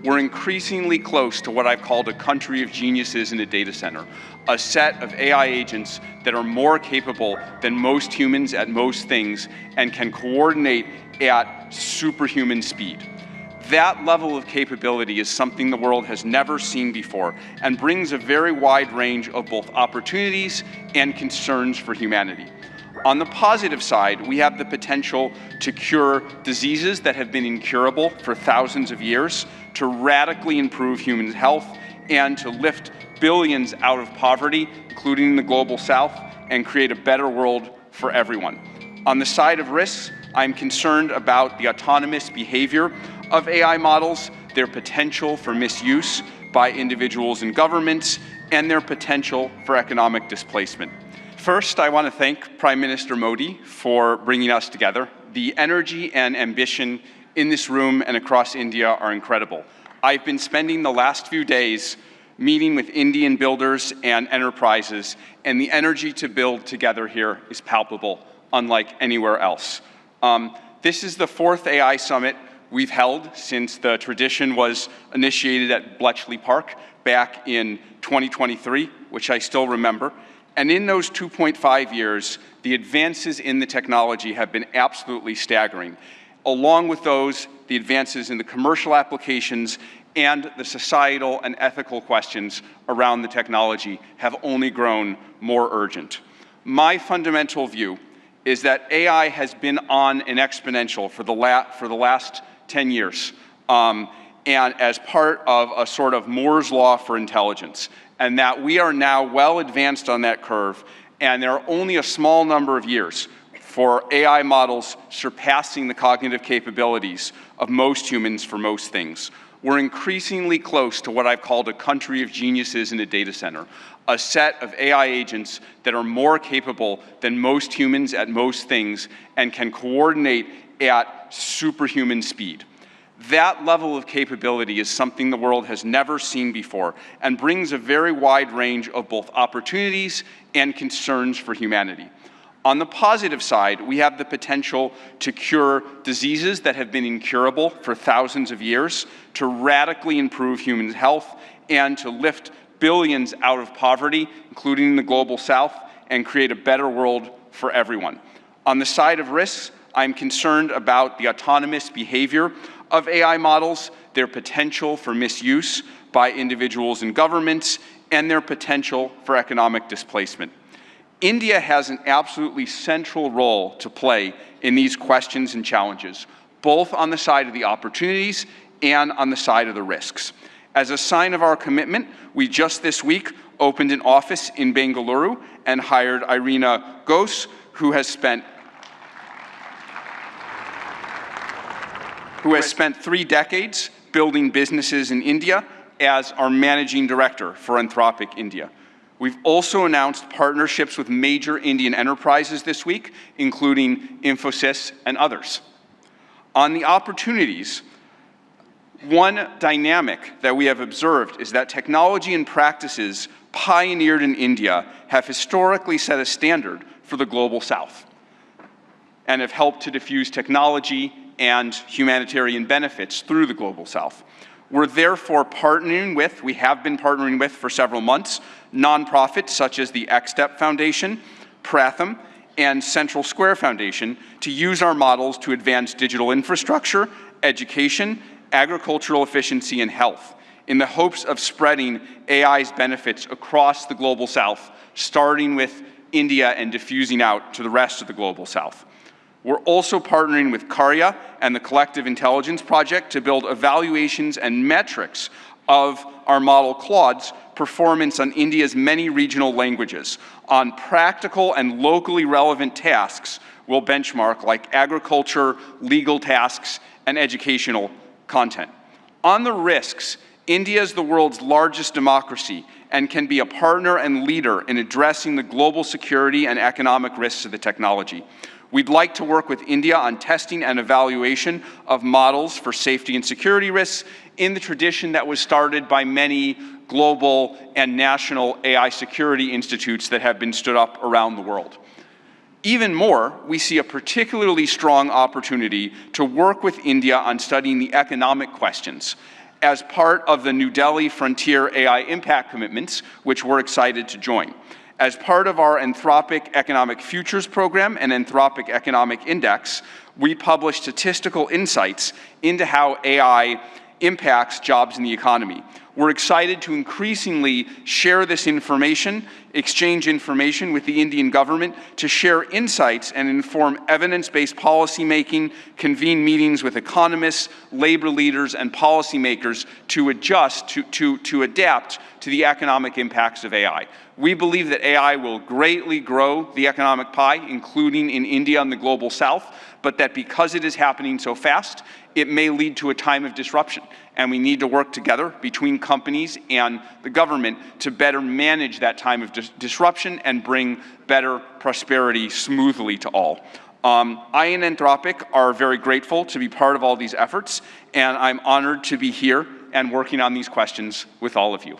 we're increasingly close to what I've called a country of geniuses in a data center, a set of AI agents that are more capable than most humans at most things and can coordinate at superhuman speed. That level of capability is something the world has never seen before and brings a very wide range of both opportunities and concerns for humanity. On the positive side, we have the potential to cure diseases that have been incurable for thousands of years, to radically improve human health, and to lift billions out of poverty, including the global south, and create a better world for everyone. On the side of risks, I'm concerned about the autonomous behavior of AI models, their potential for misuse by individuals and governments, and their potential for economic displacement. First, I want to thank Prime Minister Modi for bringing us together. The energy and ambition in this room and across India are incredible. I've been spending the last few days meeting with Indian builders and enterprises, and the energy to build together here is palpable, unlike anywhere else. This is the 4th AI summit we've held since the tradition was initiated at Bletchley Park back in 2023, which I still remember. And in those 2.5 years, the advances in the technology have been absolutely staggering. Along with those, the advances in the commercial applications and the societal and ethical questions around the technology have only grown more urgent. My fundamental view is that AI has been on an exponential for the last 10 years, and as part of a sort of Moore's law for intelligence, and that we are now well advanced on that curve, and there are only a small number of years for AI models surpassing the cognitive capabilities of most humans for most things. We're increasingly close to what I've called a country of geniuses in a data center, a set of AI agents that are more capable than most humans at most things and can coordinate at superhuman speed. That level of capability is something the world has never seen before and brings a very wide range of both opportunities and concerns for humanity. On the positive side, we have the potential to cure diseases that have been incurable for thousands of years, to radically improve human health, and to lift billions out of poverty, including the global south, and create a better world for everyone. On the side of risks, I'm concerned about the autonomous behavior of AI models, their potential for misuse by individuals and governments, and their potential for economic displacement. India has an absolutely central role to play in these questions and challenges, both on the side of the opportunities and on the side of the risks. As a sign of our commitment, we just this week opened an office in Bengaluru and hired Irina Ghose, who has spent 3 decades building businesses in India as our managing director for Anthropic India. We've also announced partnerships with major Indian enterprises this week, including Infosys and others. On the opportunities, one dynamic that we have observed is that technology and practices pioneered in India have historically set a standard for the global south and have helped to diffuse technology and humanitarian benefits through the global south. We're therefore we have been partnering with for several months, nonprofits such as the XStep Foundation, Pratham, and Central Square Foundation to use our models to advance digital infrastructure, education, agricultural efficiency, and health, in the hopes of spreading AI's benefits across the global south, starting with India and diffusing out to the rest of the global south. We're also partnering with Karya and the Collective Intelligence Project to build evaluations and metrics of our model Claude's performance on India's many regional languages. On practical and locally relevant tasks, we'll benchmark like agriculture, legal tasks, and educational content. On the risks, India is the world's largest democracy and can be a partner and leader in addressing the global security and economic risks of the technology. We'd like to work with India on testing and evaluation of models for safety and security risks in the tradition that was started by many global and national AI security institutes that have been stood up around the world. Even more, we see a particularly strong opportunity to work with India on studying the economic questions as part of the New Delhi Frontier AI Impact Commitments, which we're excited to join. As part of our Anthropic Economic Futures Program and Anthropic Economic Index, we publish statistical insights into how AI impacts jobs in the economy. We're excited to increasingly share this information, exchange information with the Indian government to share insights and inform evidence-based policymaking, convene meetings with economists, labor leaders, and policymakers to adjust, to adapt to the economic impacts of AI. We believe that AI will greatly grow the economic pie, including in India and the global south, but that because it is happening so fast, it may lead to a time of disruption. And we need to work together between companies and the government to better manage that time of disruption and bring better prosperity smoothly to all. I and Anthropic are very grateful to be part of all these efforts, and I'm honored to be here and working on these questions with all of you.